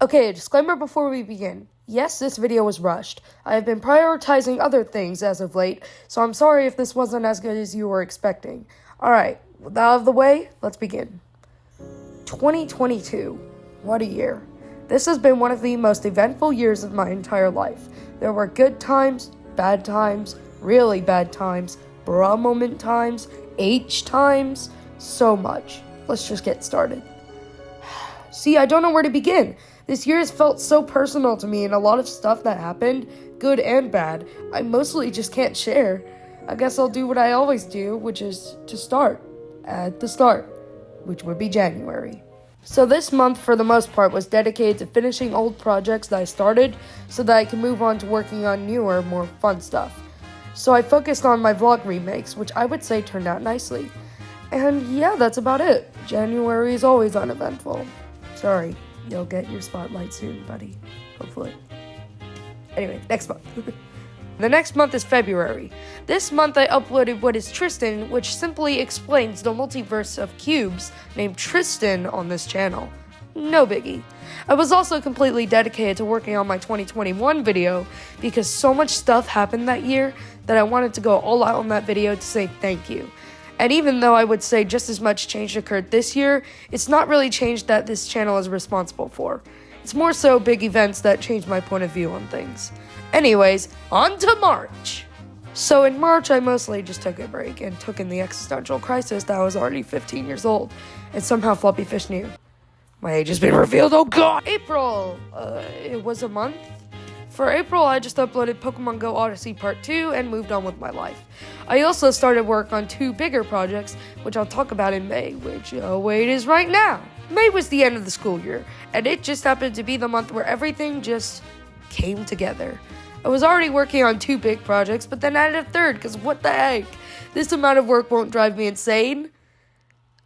Okay, a disclaimer before we begin. Yes, this video was rushed. I have been prioritizing other things as of late, so I'm sorry if this wasn't as good as you were expecting. Alright, with that out of the way, let's begin. 2022. What a year. This has been one of the most eventful years of my entire life. There were good times, bad times, really bad times, bra moment times, H times, so much. Let's just get started. See, I don't know where to begin. This year has felt so personal to me, and a lot of stuff that happened, good and bad, I mostly just can't share. I guess I'll do what I always do, which is to start at the start, which would be January. So this month, for the most part, was dedicated to finishing old projects that I started so that I can move on to working on newer, more fun stuff. So I focused on my vlog remakes, which I would say turned out nicely. And yeah, that's about it. January is always uneventful. Sorry, you'll get your spotlight soon, buddy. Hopefully. Anyway, next month. The next month is February. This month I uploaded What is Tristan, which simply explains the multiverse of cubes named Tristan on this channel. No biggie. I was also completely dedicated to working on my 2021 video because so much stuff happened that year that I wanted to go all out on that video to say thank you. And even though I would say just as much change occurred this year, it's not really change that this channel is responsible for. It's more so big events that changed my point of view on things. Anyways, on to March! So in March, I mostly just took a break and took in the existential crisis that I was already 15 years old, and somehow Floppy Fish knew. My age has been revealed, oh god! April! It was a month? For April, I just uploaded Pokemon Go Odyssey Part 2 and moved on with my life. I also started work on 2 bigger projects, which I'll talk about in May, which, it is right now. May was the end of the school year, and it just happened to be the month where everything just came together. I was already working on 2 big projects, but then added a third, because what the heck? This amount of work won't drive me insane?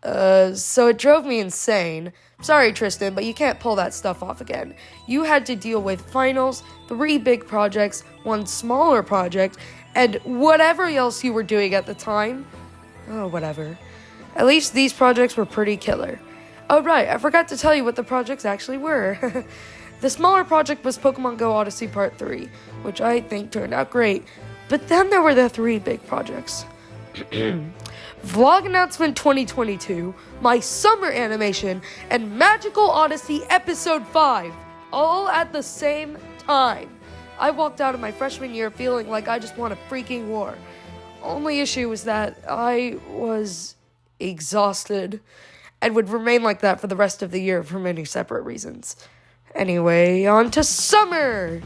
So it drove me insane. Sorry, Tristan, but you can't pull that stuff off again. You had to deal with finals, 3 big projects, 1 smaller project, and whatever else you were doing at the time. Oh, whatever. At least these projects were pretty killer. Oh, right, I forgot to tell you what the projects actually were. The smaller project was Pokemon Go Odyssey Part 3, which I think turned out great. But then there were the 3 big projects. Vlog Announcement 2022, my summer animation, and Magical Odyssey Episode 5, all at the same time. I walked out of my freshman year feeling like I just won a freaking war. Only issue was that I was exhausted and would remain like that for the rest of the year for many separate reasons. Anyway, on to summer!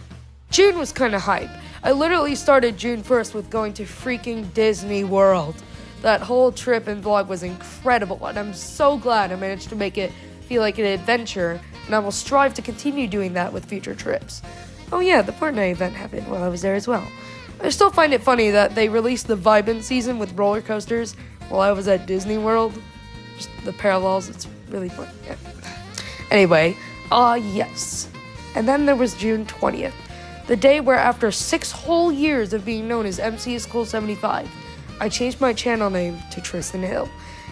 June was kinda hype. I literally started June 1st with going to freaking Disney World. That whole trip and vlog was incredible, and I'm so glad I managed to make it feel like an adventure, and I will strive to continue doing that with future trips. Oh yeah, the Fortnite event happened while I was there as well. I still find it funny that they released the Vibin season with roller coasters while I was at Disney World. Just the parallels, it's really fun. Yeah. Anyway, yes. And then there was June 20th, the day where after 6 whole years of being known as MC is Cool 75, I changed my channel name to Tristan Hill.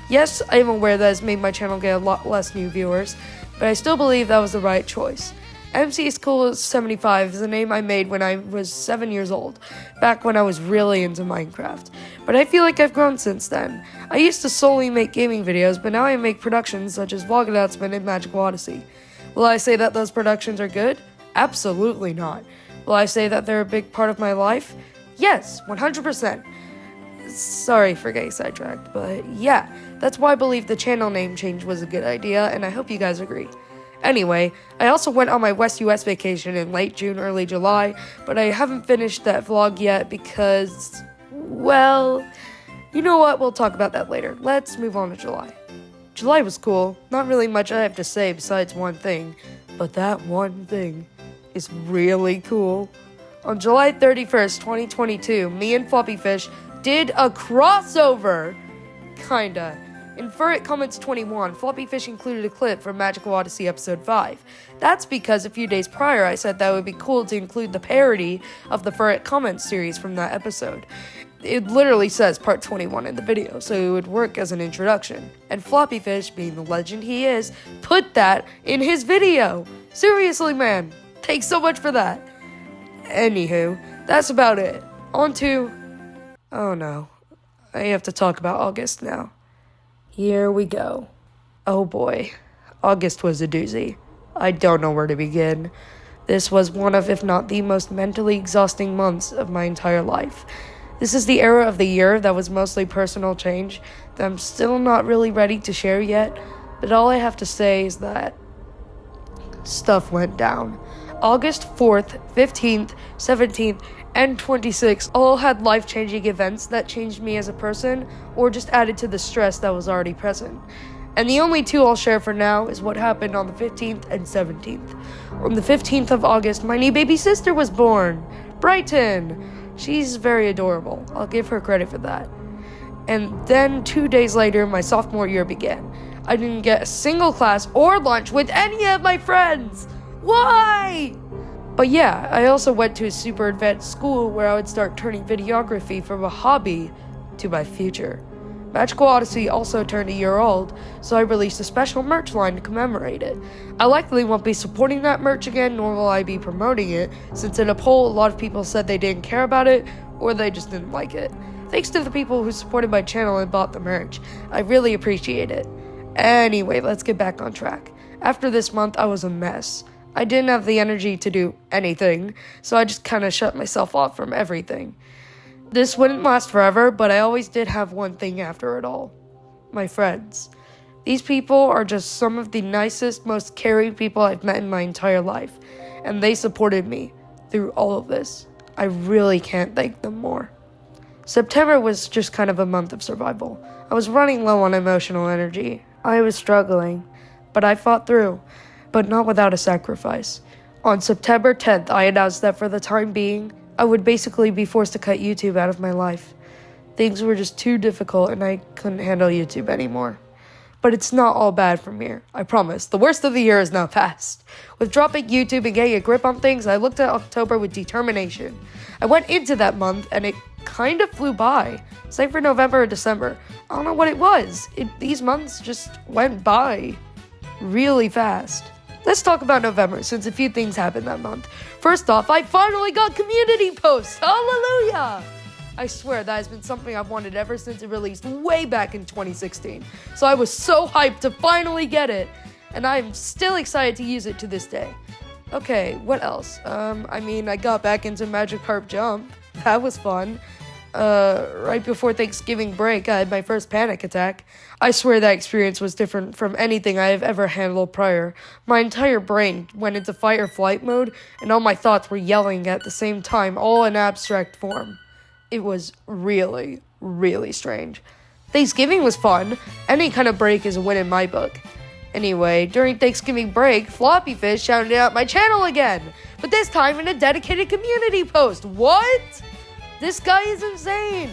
Yes, I am aware that has made my channel get a lot less new viewers, but I still believe that was the right choice. MC is Cool 75 is a name I made when I was 7 years old, back when I was really into Minecraft. But I feel like I've grown since then. I used to solely make gaming videos, but now I make productions such as Vlog Announcement and Magical Odyssey. Will I say that those productions are good? Absolutely not. Will I say that they're a big part of my life? Yes, 100%. Sorry for getting sidetracked, but yeah, that's why I believe the channel name change was a good idea, and I hope you guys agree. Anyway, I also went on my West US vacation in late June, early July, but I haven't finished that vlog yet because, well, you know what, we'll talk about that later. Let's move on to July. July was cool. Not really much I have to say besides one thing, but that one thing is really cool. On July 31st, 2022, me and Floppy Fish did a crossover! Kinda. In Furret Comments 21, Floppy Fish included a clip from Magical Odyssey Episode 5. That's because a few days prior I said that it would be cool to include the parody of the Furret Comments series from that episode. It literally says Part 21 in the video, so it would work as an introduction. And Floppy Fish, being the legend he is, put that in his video! Seriously, man. Thanks so much for that. Anywho, that's about it. On to... Oh no. I have to talk about August now. Here we go. Oh boy. August was a doozy. I don't know where to begin. This was one of, if not the most mentally exhausting months of my entire life. This is the era of the year that was mostly personal change that I'm still not really ready to share yet, but all I have to say is that stuff went down. August 4th, 15th, 17th, and 26th all had life-changing events that changed me as a person or just added to the stress that was already present. And the only two I'll share for now is what happened on the 15th and 17th. On the 15th of August, my new baby sister was born, Brighton. She's very adorable. I'll give her credit for that. And then 2 days later, my sophomore year began. I didn't get a single class or lunch with any of my friends. Why? But yeah, I also went to a super advanced school where I would start turning videography from a hobby to my future. Magical Odyssey also turned a year old, so I released a special merch line to commemorate it. I likely won't be supporting that merch again, nor will I be promoting it, since in a poll a lot of people said they didn't care about it, or they just didn't like it. Thanks to the people who supported my channel and bought the merch. I really appreciate it. Anyway, let's get back on track. After this month, I was a mess. I didn't have the energy to do anything, so I just kind of shut myself off from everything. This wouldn't last forever, but I always did have one thing after it all. My friends. These people are just some of the nicest, most caring people I've met in my entire life, and they supported me through all of this. I really can't thank them more. September was just kind of a month of survival. I was running low on emotional energy. I was struggling, but I fought through, but not without a sacrifice. On September 10th, I announced that for the time being, I would basically be forced to cut YouTube out of my life. Things were just too difficult and I couldn't handle YouTube anymore. But it's not all bad from here, I promise. The worst of the year is now past. With dropping YouTube and getting a grip on things, I looked at October with determination. I went into that month and it kind of flew by. Same for November and December. I don't know what it was. These months just went by really fast. Let's talk about November, since a few things happened that month. First off, I finally got community posts! Hallelujah! I swear that has been something I've wanted ever since it released way back in 2016. So I was so hyped to finally get it, and I'm still excited to use it to this day. Okay, what else? I got back into Magikarp Jump. That was fun. Right before Thanksgiving break, I had my first panic attack. I swear that experience was different from anything I have ever handled prior. My entire brain went into fight or flight mode, and all my thoughts were yelling at the same time, all in abstract form. It was really, really strange. Thanksgiving was fun. Any kind of break is a win in my book. Anyway, during Thanksgiving break, Floppy Fish shouted out my channel again, but this time in a dedicated community post. What? This guy is insane.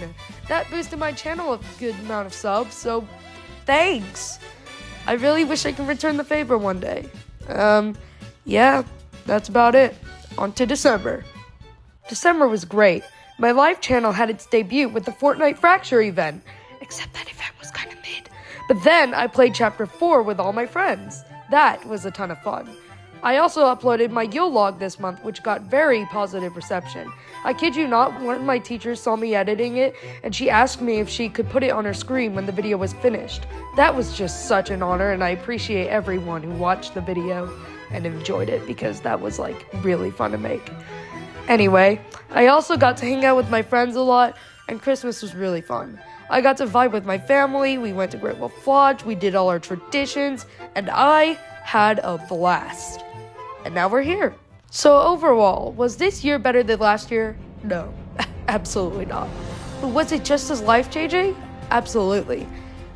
That boosted my channel a good amount of subs, so thanks. I really wish I could return the favor one day. Yeah, that's about it. On to December. December was great. My live channel had its debut with the Fortnite Fracture event, except that event was kind of mid. But then I played Chapter 4 with all my friends. That was a ton of fun. I also uploaded my Yule log this month, which got very positive reception. I kid you not, one of my teachers saw me editing it, and she asked me if she could put it on her screen when the video was finished. That was just such an honor, and I appreciate everyone who watched the video and enjoyed it, because that was, really fun to make. Anyway, I also got to hang out with my friends a lot, and Christmas was really fun. I got to vibe with my family, we went to Great Wolf Lodge, we did all our traditions, and I had a blast. And now we're here. So overall, was this year better than last year? No, absolutely not. But was it just as life-changing? Absolutely.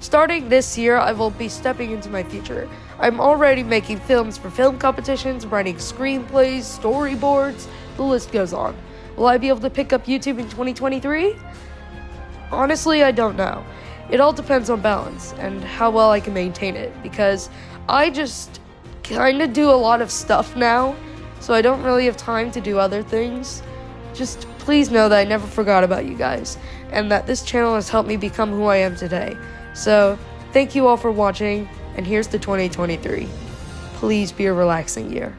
Starting this year, I will be stepping into my future. I'm already making films for film competitions, writing screenplays, storyboards, the list goes on. Will I be able to pick up YouTube in 2023? Honestly, I don't know. It all depends on balance and how well I can maintain it, because I just kind of do a lot of stuff now, so I don't really have time to do other things. Just please know that I never forgot about you guys, and that this channel has helped me become who I am today. So, thank you all for watching, and here's to 2023. Please be a relaxing year.